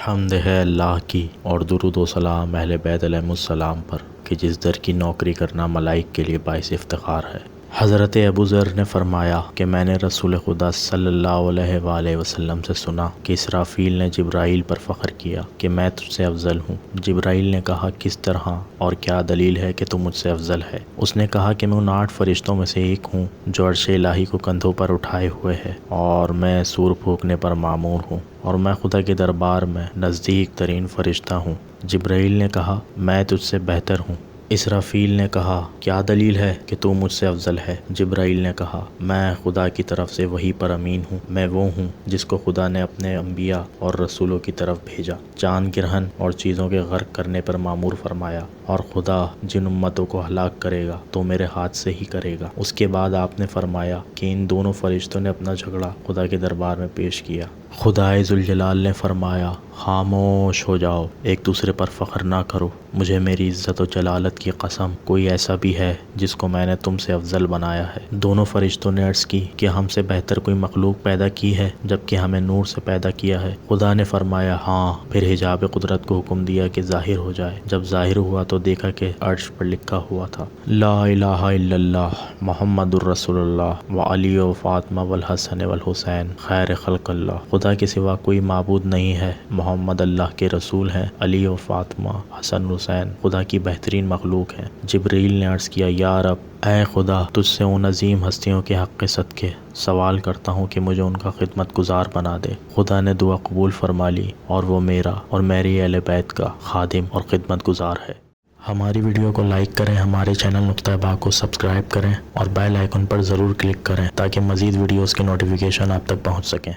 حمد ہے اللہ کی اور درود و سلام اہل بیت علیہم السلام پر کہ جس در کی نوکری کرنا ملائک کے لیے باعث افتخار ہے۔ حضرت ابو ذر نے فرمایا کہ میں نے رسول خدا صلی اللہ علیہ وآلہ وسلم سے سنا کہ اسرافیل نے جبرائیل پر فخر کیا کہ میں تجھ سے افضل ہوں۔ جبرائیل نے کہا کس طرح اور کیا دلیل ہے کہ تو مجھ سے افضل ہے؟ اس نے کہا کہ میں ان 8 فرشتوں میں سے ایک ہوں جو عرش الہی کو کندھوں پر اٹھائے ہوئے ہے، اور میں سور پھونکنے پر مامور ہوں، اور میں خدا کے دربار میں نزدیک ترین فرشتہ ہوں۔ جبرائیل نے کہا میں تجھ سے بہتر ہوں۔ اسرافیل نے کہا کیا دلیل ہے کہ تو مجھ سے افضل ہے؟ جبرائیل نے کہا میں خدا کی طرف سے وحی پر امین ہوں، میں وہ ہوں جس کو خدا نے اپنے انبیاء اور رسولوں کی طرف بھیجا، چاند گرہن اور چیزوں کے غرق کرنے پر مامور فرمایا، اور خدا جن امتوں کو ہلاک کرے گا تو میرے ہاتھ سے ہی کرے گا۔ اس کے بعد آپ نے فرمایا کہ ان دونوں فرشتوں نے اپنا جھگڑا خدا کے دربار میں پیش کیا۔ خدائے ذوالجلال نے فرمایا خاموش ہو جاؤ، ایک دوسرے پر فخر نہ کرو، مجھے میری عزت و جلالت کی قسم کوئی ایسا بھی ہے جس کو میں نے تم سے افضل بنایا ہے۔ دونوں فرشتوں نے عرض کی کہ ہم سے بہتر کوئی مخلوق پیدا کی ہے جبکہ ہمیں نور سے پیدا کیا ہے؟ خدا نے فرمایا ہاں۔ پھر حجاب قدرت کو حکم دیا کہ ظاہر ہو جائے۔ جب ظاہر ہوا تو دیکھا کہ عرش پر لکھا ہوا تھا لا الہ الا اللہ محمد الرسول اللہ و علی و فاطمہ والحسن والحسین خیر خلق اللہ۔ خدا کے سوا کوئی معبود نہیں ہے، محمد اللہ کے رسول ہیں، علی و فاطمہ حسن حسین خدا کی بہترین مخلوق ہیں۔ جبرائیل نے عرض کیا یا رب، اے خدا، تجھ سے ان عظیم ہستیوں کے حق کے صدقے سوال کرتا ہوں کہ مجھے ان کا خدمت گزار بنا دے۔ خدا نے دعا قبول فرما لی اور وہ میرا اور میری اہل بیت کا خادم اور خدمت گزار ہے۔ ہماری ویڈیو کو لائک کریں، ہمارے چینل نقطۂ با کو سبسکرائب کریں اور بیل آئیکن پر ضرور کلک کریں تاکہ مزید ویڈیوز کی نوٹیفیکیشن آپ تک پہنچ سکیں۔